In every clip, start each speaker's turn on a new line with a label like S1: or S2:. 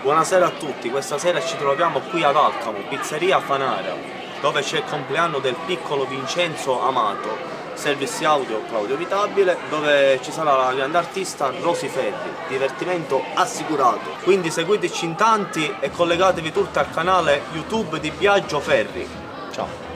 S1: Buonasera a tutti, questa sera ci troviamo qui ad Alcamo, pizzeria Fanara, dove c'è il compleanno del piccolo Vincenzo Amato, service audio Claudio Vitabile, dove ci sarà la grande artista Rosy Ferri, divertimento assicurato. Quindi seguiteci in tanti e collegatevi tutti al canale YouTube di Biagio Ferri. Ciao!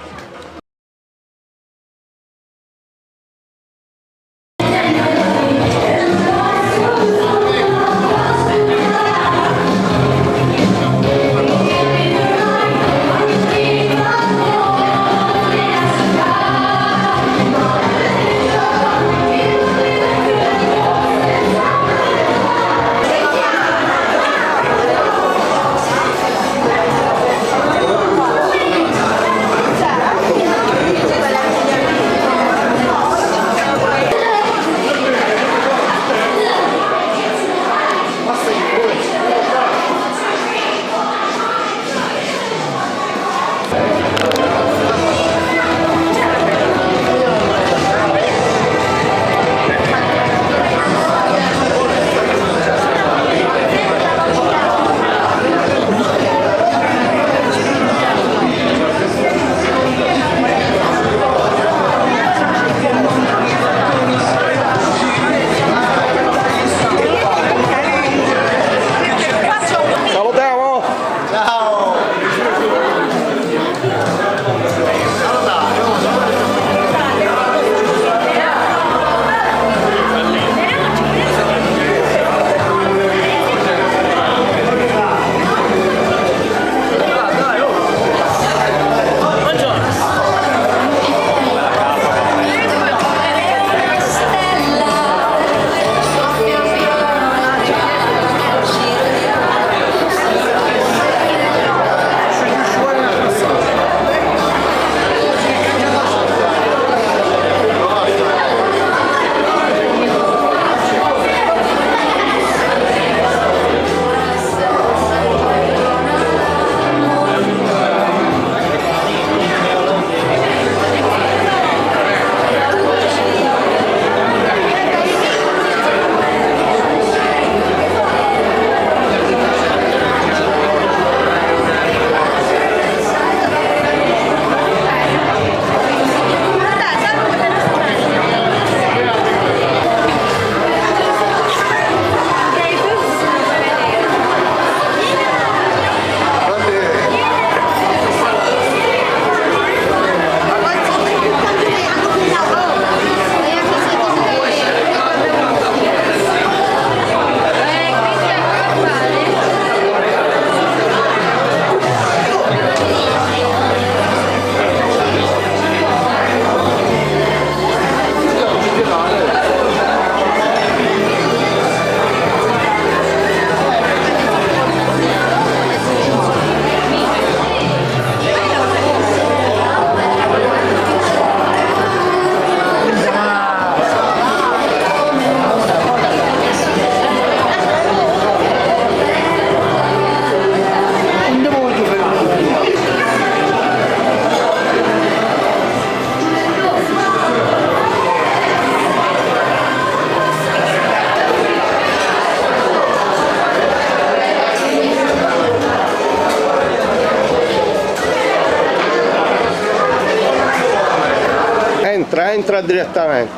S2: Entra direttamente.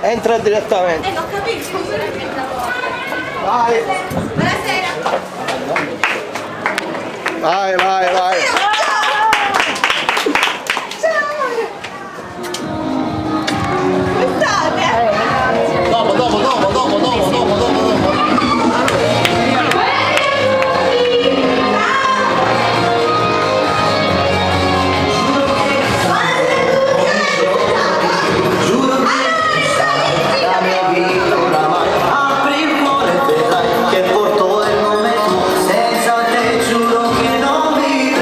S2: Entra direttamente.
S3: Non capisco.
S2: Vai.
S3: Buonasera.
S2: Vai, vai, vai.
S4: Che porto il nome tu, senza te giuro che non mi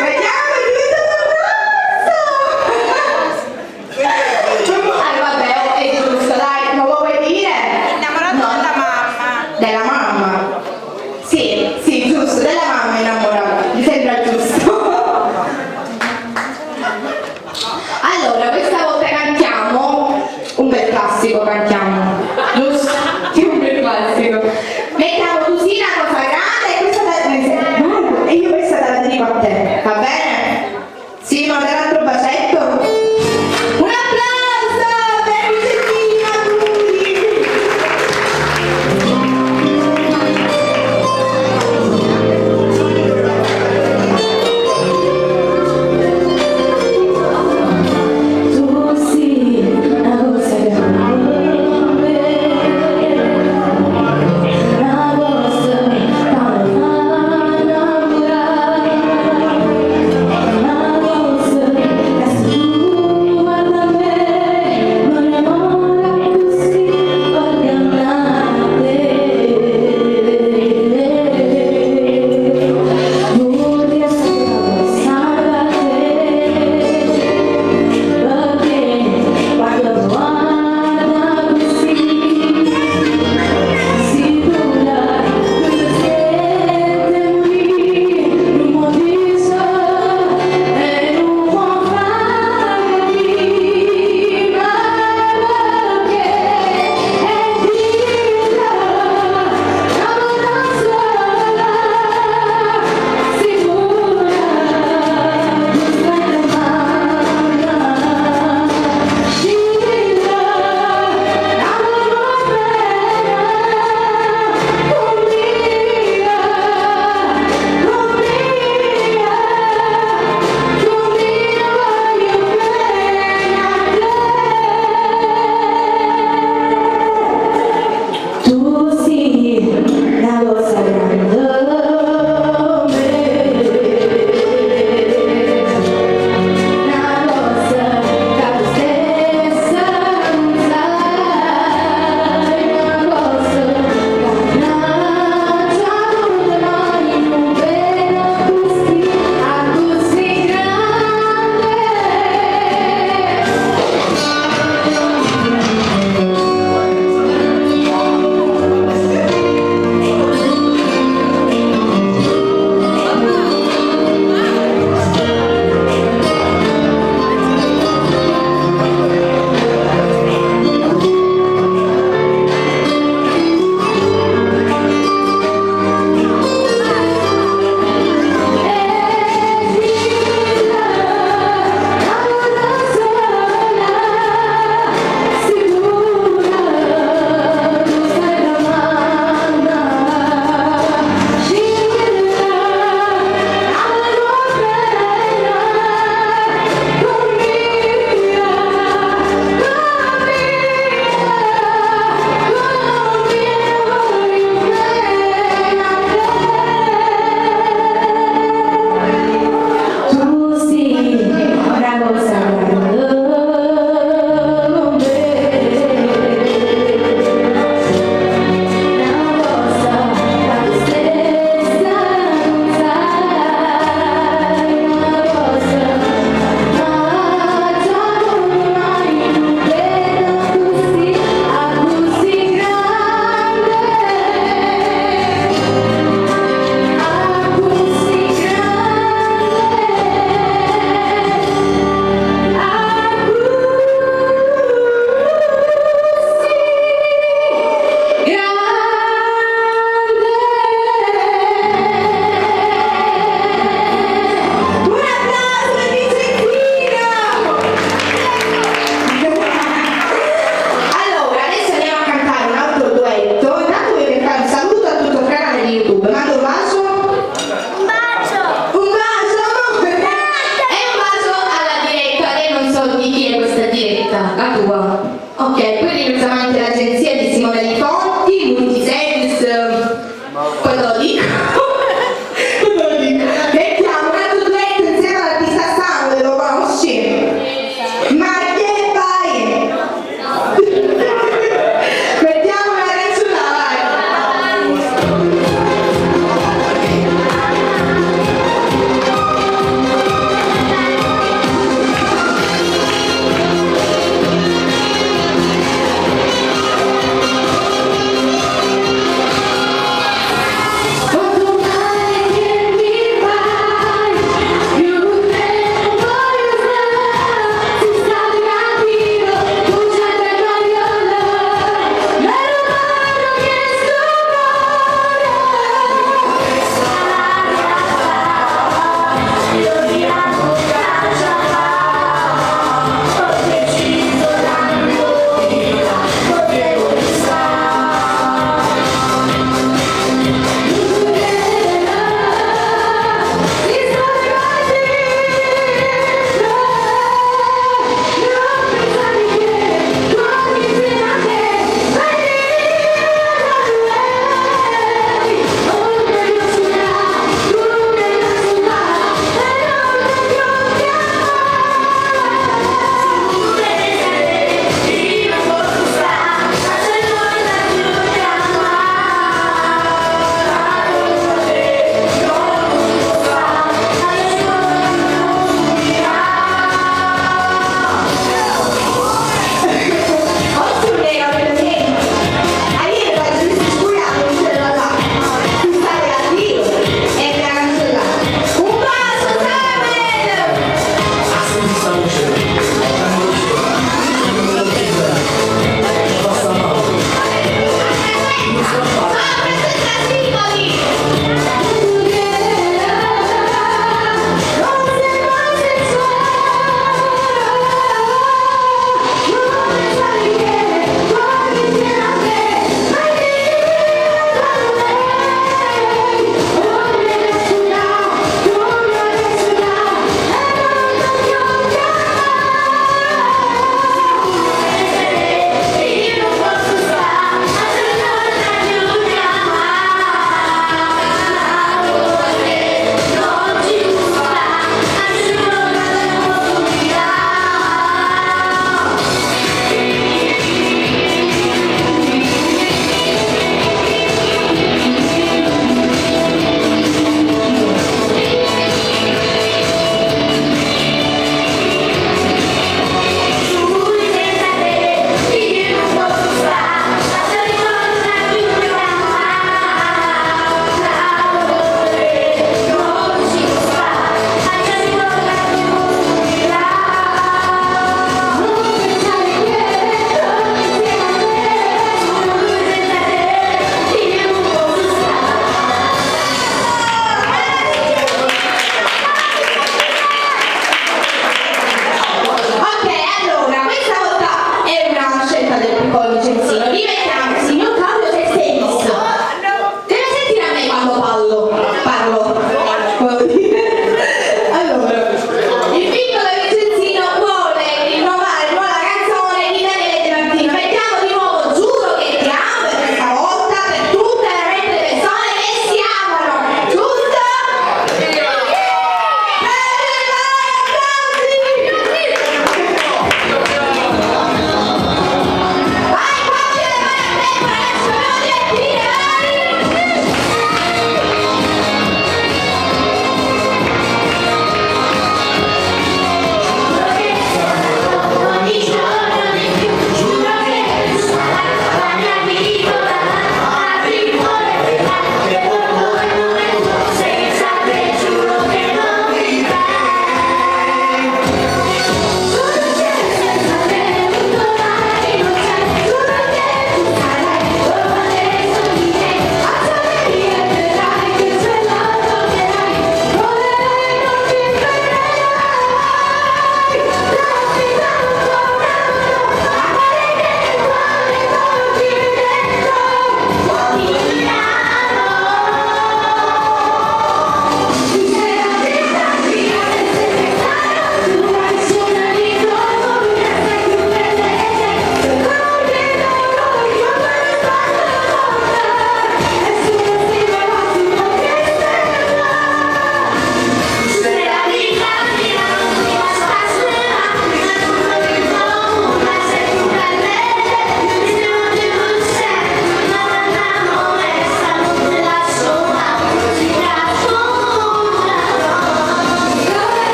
S3: Vediamo, è diventato rosso! Vabbè, è giusto, dai, non lo vuoi dire?
S4: Innamorato della mamma.
S3: Della mamma? Sì, sì, giusto, della mamma innamorato, mi sembra giusto. Allora, questa volta cantiamo un bel classico, cantiamo, giusto? Sì, un bel classico. Mettiamo così una cosa grande e questa e io questa te la dedico a te, va bene? Sì, ma per l'altro bacetto? Un applauso per Vicentina Turi! Tu sì, una cosa grande, una cosa che mi fa innamorare.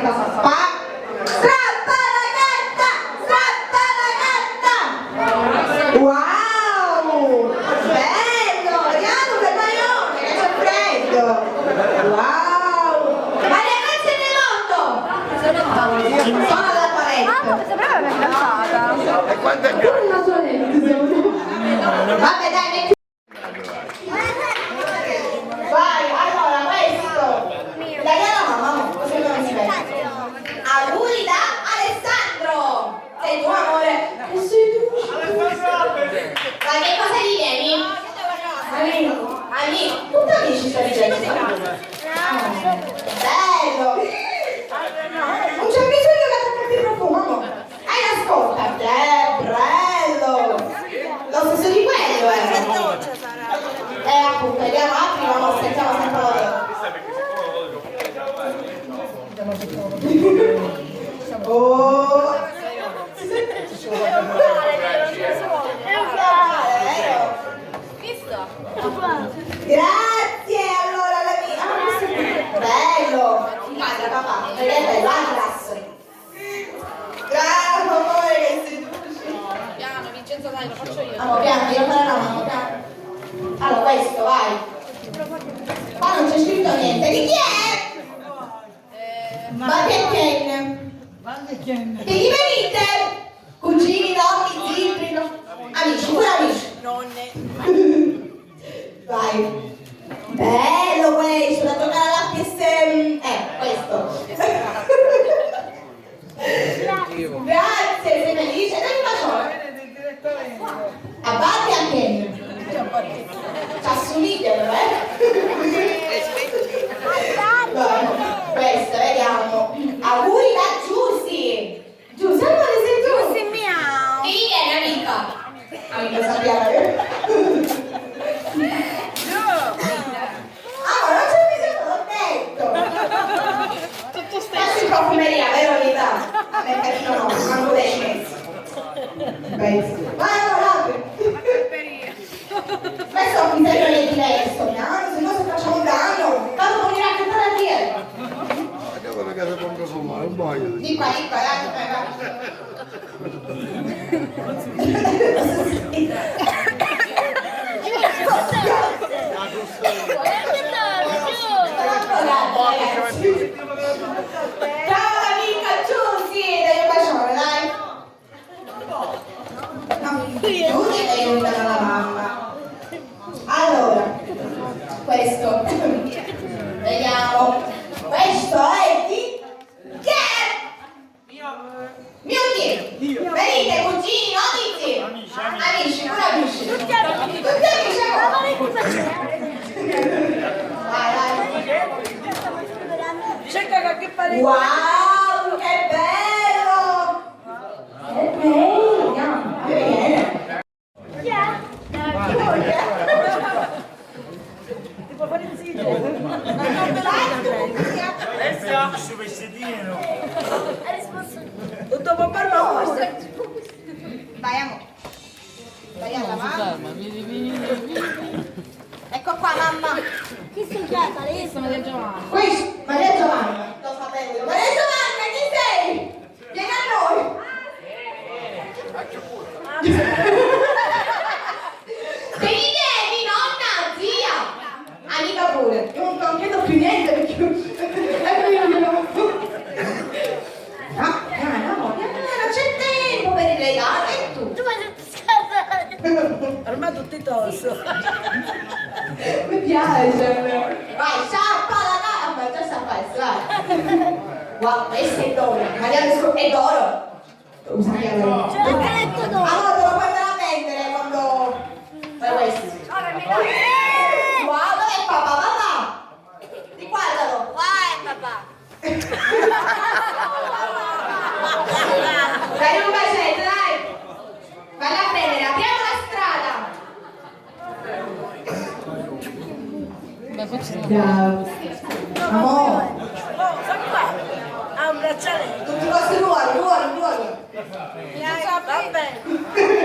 S3: che cosa fa? Strappa la carta! Strappa la carta! Wow! Bello! Vediamo per Marione, che c'è freddo! Wow! Ma le ragazze del mondo! Sono alla paletta!
S4: Sembrava una fidanzata.
S3: Vabbè dai, metti. Vai, allora questo. Dai alla mamma, così non si vede. Auguri da Alessandro. Sei tu amore? Sei tu. Dai, che cosa gli vieni? Amico, tutti amici sto dicendo. Bello. Non c'è bisogno che attacchi il profumo. Hai l'ascolta. Bello. Lo stesso di quello, appunto, vediamo altri, ma non sentiamo sempre lo oh! Grazie, allora la mia... bello! Guarda papà, vedete l'Atlas. Bravo amore che si
S4: Piano, Vincenzo, dai, lo faccio io.
S3: piano, io farò la mano, piano. Allora, questo, vai. Qua non c'è scritto niente. Di chi è? Barbie e Ken. Che gli venite? Cugini, nonni, zii, no? Amici, pure amici.
S4: Nonne.
S3: Vai. Bello questo, da giocare alla PS... questo. Grazie, sei felice? Dai un bacione. A Barbie e a Ken. Ci assomigliano, Vai, questo, vediamo. Auguri da Giusy. Giusy, amore, sei tu?
S4: Sì, miau.
S3: Chi viene, amica? Amica, sappiamo. Ah, non c'è bisogno, l'ho detto.
S4: Tutto
S3: Faccio in profumeria, vero Rita? Mercatino no, manco dei cinesi. Vai, allora, apri. Questo mi serve le diverso, piano, se no se facciamo un danno, tanto non mi raccontare a dire. Di qua, dai. Ciao amica Giusy, dai un bacione, dai. Giusy è venuta dalla mamma. Allora, questo, vediamo, questo è di che? Mio Dio. Venite cugini, nonni, zii. Amici, pure amici. Tutti amici. Vai.
S4: Cerca che pare.
S3: Wow, che bello! Che bello! Viene.
S4: Ti può fare zitto.
S5: Questo vestitino.
S4: Tutto può parlare.
S3: Vai, amore. Vai alla mamma. Ecco qua, mamma.
S4: Chi si chiama? Lei sono del Giovanni.
S3: Questo, Maria Giovanna. Lo sapevo. Maria Giovanna, chi sei? Vieni a noi. Devi vieni, nonna, zia. Amica pure. Io non chiedo più niente perché... amore, non c'è tempo per i regali e tu.
S4: Ormai tutti tosso.
S3: Mi piace. Vai, sciappa la gamba, già sa questo, vai. Wow, questo è d'oro. Magari è d'oro. Usa che allora. Allora te lo puoi andare a vendere quando fai questo. Wow, dov'è papà? Papà! Riguardalo.
S4: Papà.
S3: Dai un bacetto, dai. Vai a prendere, apriamo la strada. Amore.
S4: Oh, sa qua. Ha un braccialetto.
S3: Tutti i vostri ruoli.
S4: Vabbè.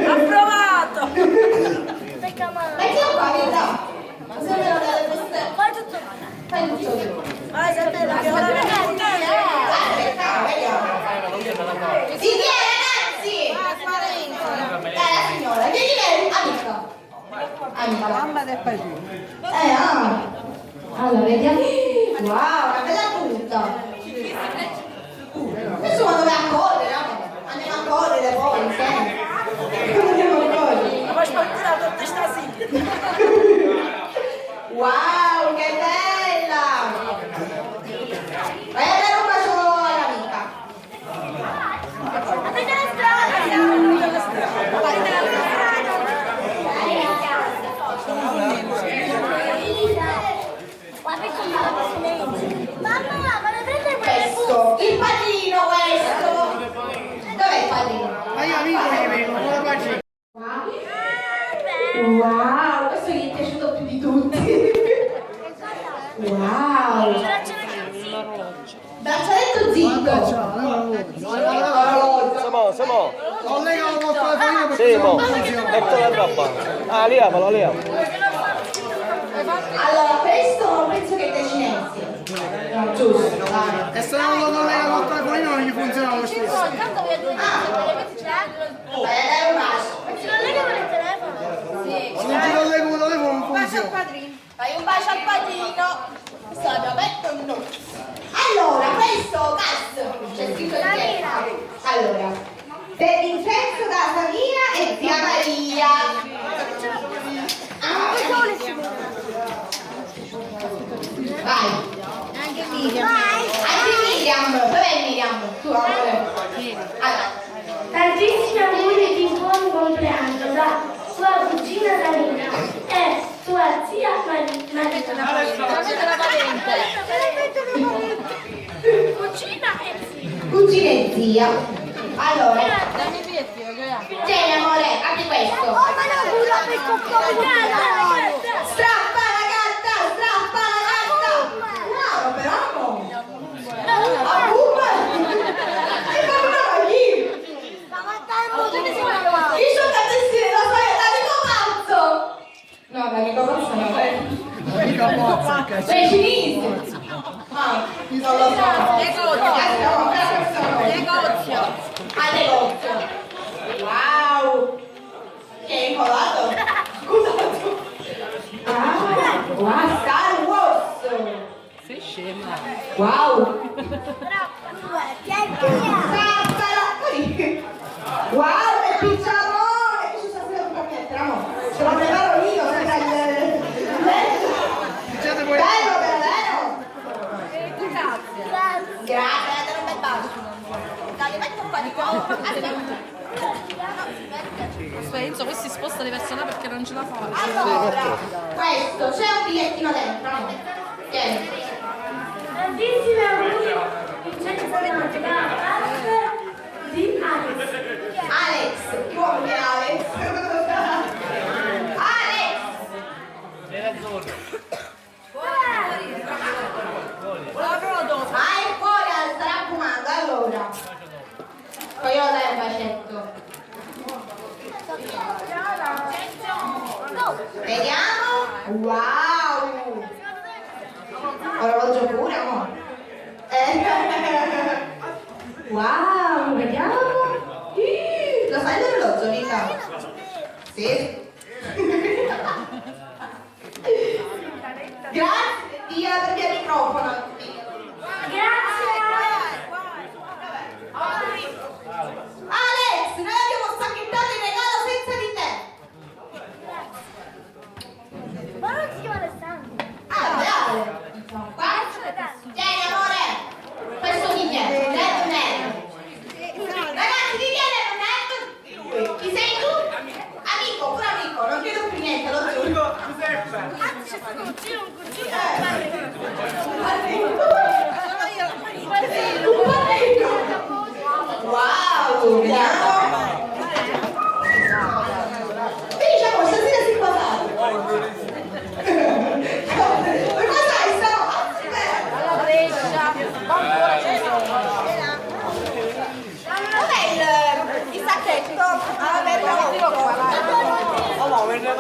S4: Approvato.
S3: Mettiamo qua, verità. Ma se me lo date queste...
S4: Fai tutto.
S3: Fai tutto tu.
S4: Vai, sapete che ora
S3: Amica.
S4: La mamma del bacino.
S3: Allora, vediamo. Wow, una bella punta. Adesso quando vai a correre, andiamo a correre poi, insieme. Andiamo a correre.
S4: Ma spaventata tutta stasera.
S3: Wow, che bella! Vai a dare un bacio all'amica.
S6: Mamma, vuole prendere
S3: Questo, il padrino questo. Dov'è il padrino?
S5: Ma io amico gli vengo, con la pace.
S3: Wow, questo gli è piaciuto più di tutti. Wow. Braccialetto zitto.
S1: Siamo.
S5: Ho legato col telefonino perché
S1: Sì,
S5: non
S1: mo.
S5: funziona.
S1: Ecco la trappa. Ah, liavalo.
S3: Allora, questo penso che dei cinesi. No, giusto. Dai.
S5: E se non lo collega col telefonino non gli funziona lo stesso.
S6: Tanto voglio dire,
S3: Vai a dare un bacio.
S6: si non lega con il telefono? Sì.
S5: Se non ti collego col telefono non funziona.
S3: Fai un bacio al padrino. Questo l'abbiamo detto no. Allora, questo gas. C'è scritto in testa. Allora, per Vincenzo da Samina e zia Maria. Vai.
S6: Anche Miriam.
S3: Anche Miriam. Dov'è Miriam? Tu, amore. Allora.
S7: Tantissimi auguri di buon compleanno da sua cugina Dalina e sua zia Marina.
S6: Cucina e zia.
S3: Cugina e zia. Allora. Tieni amore, apri questo.
S6: Oh, ma no, culo per coccone.
S3: Strappa la gatta, strappa la gatta. No, però no. A Puma. Che paura chi?
S6: Ma guardando, dove sei andato?
S3: Chi sono tantissimi, lo so, è l'amico pazzo. No, l'amico pazzo no. Sei cinese. Ah, non lo so. Negozio. Ah, negozio. Wow. Che hai colato? Scusa. Wow, Star Wars. Sei scema. Wow. Zappala. Wow, che picciarone. Che ci sta facendo per mettere, amore? Ce lo preparo io, sembra il...
S5: Diciate voi.
S3: Bello, bello. Grazie, date un bel bacio. Dai, metti un po' di coca.
S8: Enzo, poi si sposta di persona perché non ce la fa.
S3: Allora, questo, c'è un bigliettino dentro, no? Tieni.
S7: Tantissimi auguri Vincenzo da di Alex.
S3: Alex, chi vuole che Alex? Alex! Ah, il cuore starà fumando, allora. Poi io dai un bacetto. Vediamo. Wow! Orologio pure, amore. Wow, vediamo. Lo sai l'orologio, Rita? Sì. Grazie, Dio, per via microfono.
S7: Grazie.
S3: Alex, noi abbiamo sacchettato il regalo senza di te.
S6: Ma non si chiama Alessandro.
S3: Ah, bravo. Tieni, amore. Questo biglietto, ragazzi, chi viene Ronaldo? Chi sei tu? Amico, pure amico, non chiedo più niente, lo giuro.
S6: Anzi, c'è stato un cugino.
S3: Wow, vediamo. Diciamo, stasera si può fare. Cosa sai, stanotte? Dov'è il sacchetto?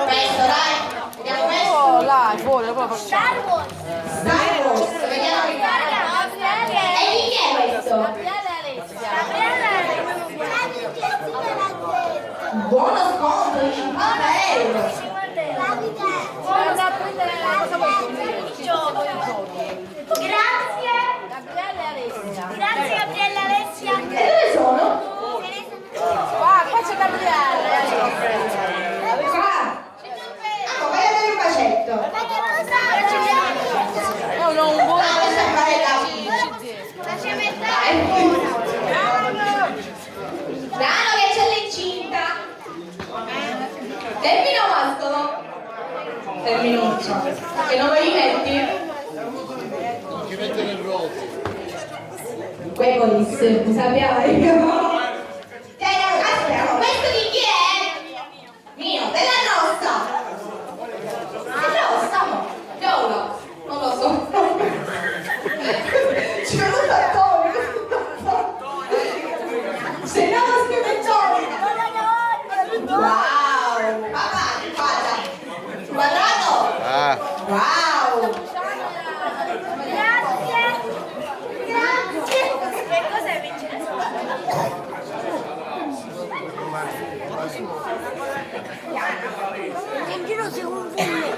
S3: Questo, dai. Vediamo questo.
S8: Là, fuori, proprio.
S6: Star Wars.
S3: Star Wars, vediamo. E di chi è questo? Buono sconto di 50 euro. Che non me li metti? Quei colis, mi sappiai? Aspetta, questo di chi è? Mio, della nostra! Giolo, non lo so. Ci è venuto Antonio. Se no non scrive Giolo. Wow. Papà, guarda. Quadrato.
S2: Ah.
S3: Wow.
S6: Grazie. Che cos'è Vincenzo? In giro si confonde.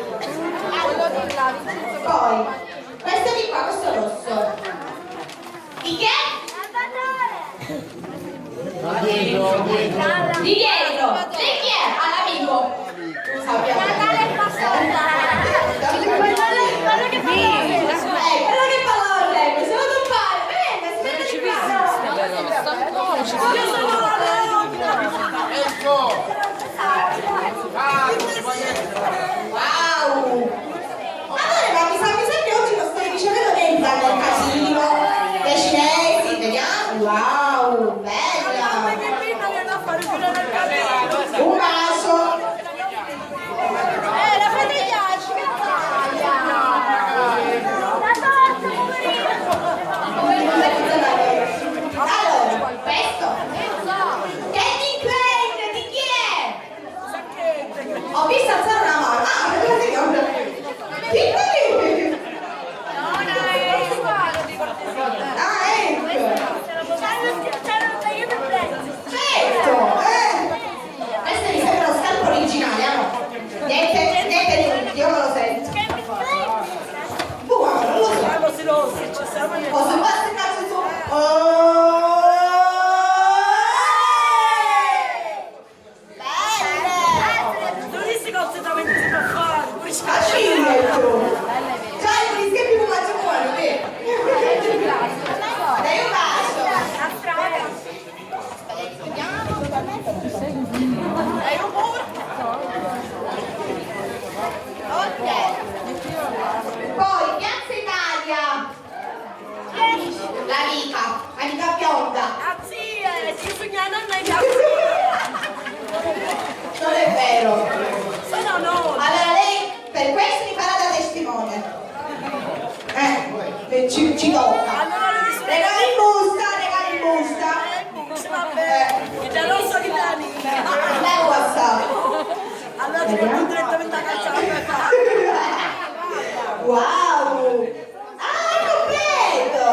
S3: Poi, questo di qua, questo rosso. Di che? Di dietro. Di chi è? All'amico. Sappiamo.
S6: Quello che fa
S3: Quello che fa l'orrego, se lo non fare. Venga, si mette di wow! Allora, ma mi sa che oggi lo stai dicendo dentro al casino dei cinesi, vediamo. Wow, bella! Un vaso.
S6: la fratelliaci, che fai? La torta,
S3: Allora, questo. Candy Crane, di chi è? Ho visto alzare una mano. Ah, piccolino. Ah, ecco. Certo. Questo mi sembra lo scalpo originale, no? Niente di io non lo sento. Guarda, non lo so. Posso fare il cazzo su? Poi Piazza Italia, l'amica bionda. Non è vero. Allora lei per questo mi farà da testimone. Ci tocca. Regali in busta. Lei WhatsApp. Wow! Ah, è completo!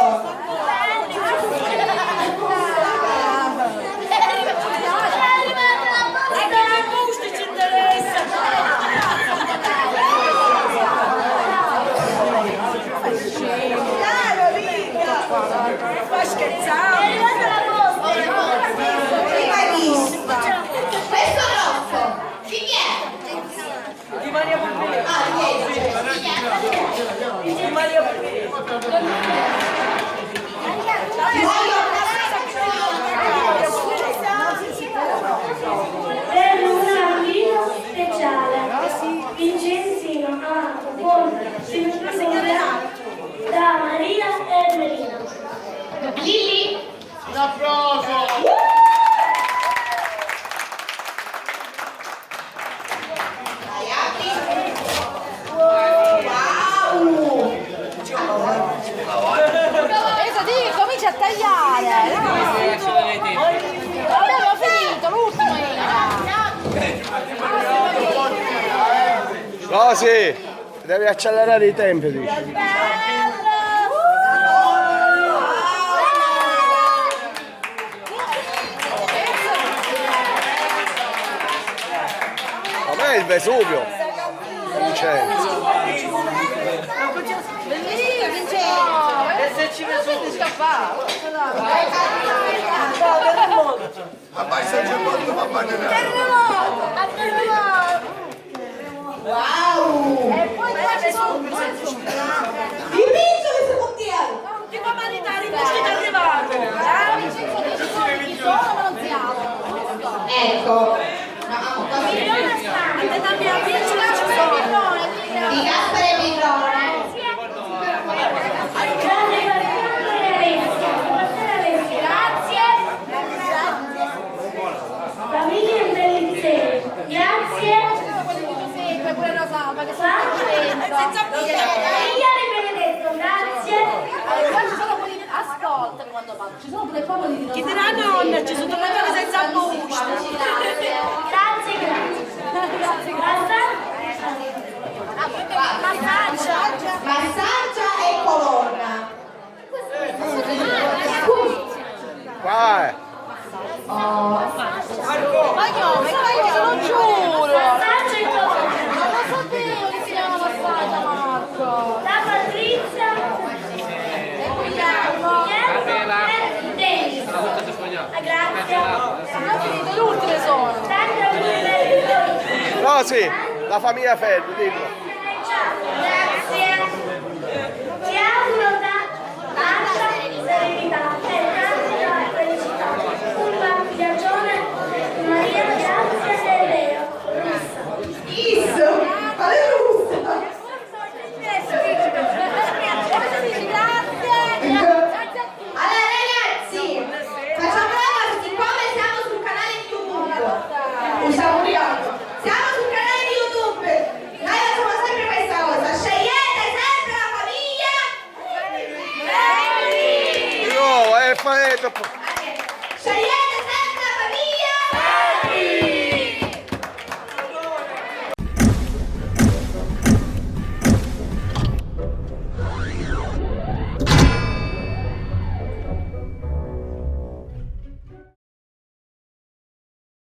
S4: Ma scherzare!
S3: Prima vista! Questo rosso! Di chi è?
S4: Di Maria Pompei!
S3: Ah, di chi è?
S4: Di Maria Pompei!
S7: Per una vita speciale, Vincenzino amato, buono, signora da Maria e Melina.
S3: Lili!
S5: Un applauso!
S3: Dai, apri! Wow!
S8: Di, comincia a tagliare. Abbiamo finito, l'ultimo
S2: Rosy, devi accelerare i tempi, dici. Com'è il Vesuvio? Vincenzo.
S8: Bellissimo, Vincenzo. Se ci vedo scappare.
S3: Wow!
S8: E poi qua ci sono
S3: Il pizzo che si può dire!
S4: Ti fa maritare in questo è arrivato!
S8: Vincenzo dice solo chi sono ma non siamo.
S3: Ecco! No, così!
S4: Andiamo a vincere, ci sono!
S3: Di Gaspare Pirro!
S4: Chi dirà nonna, ci sono tornate senza busta.
S7: Grazie, grazie.
S3: Massaggia e colonna.
S2: Vai.
S4: Non giuro.
S7: Massaggio e colonna.
S6: Non lo sapevo che si chiama massaggio, Marco.
S7: La Patrizia. Dennis. Grazie.
S4: L'ultime sono.
S2: No, sì, la famiglia Ferri, dillo.
S7: Grazie. Ti auguro tanta serenità e tanta felicità. Un bacione, Maria Grazia e Leo.
S3: Isso! Quale russa? Allora ragazzi, facciamo una cosa, siccome siamo sul canale di YouTube, usiamo siamo sul canale di YouTube, noi facciamo sempre questa cosa, scegliete sempre la famiglia!
S2: No, è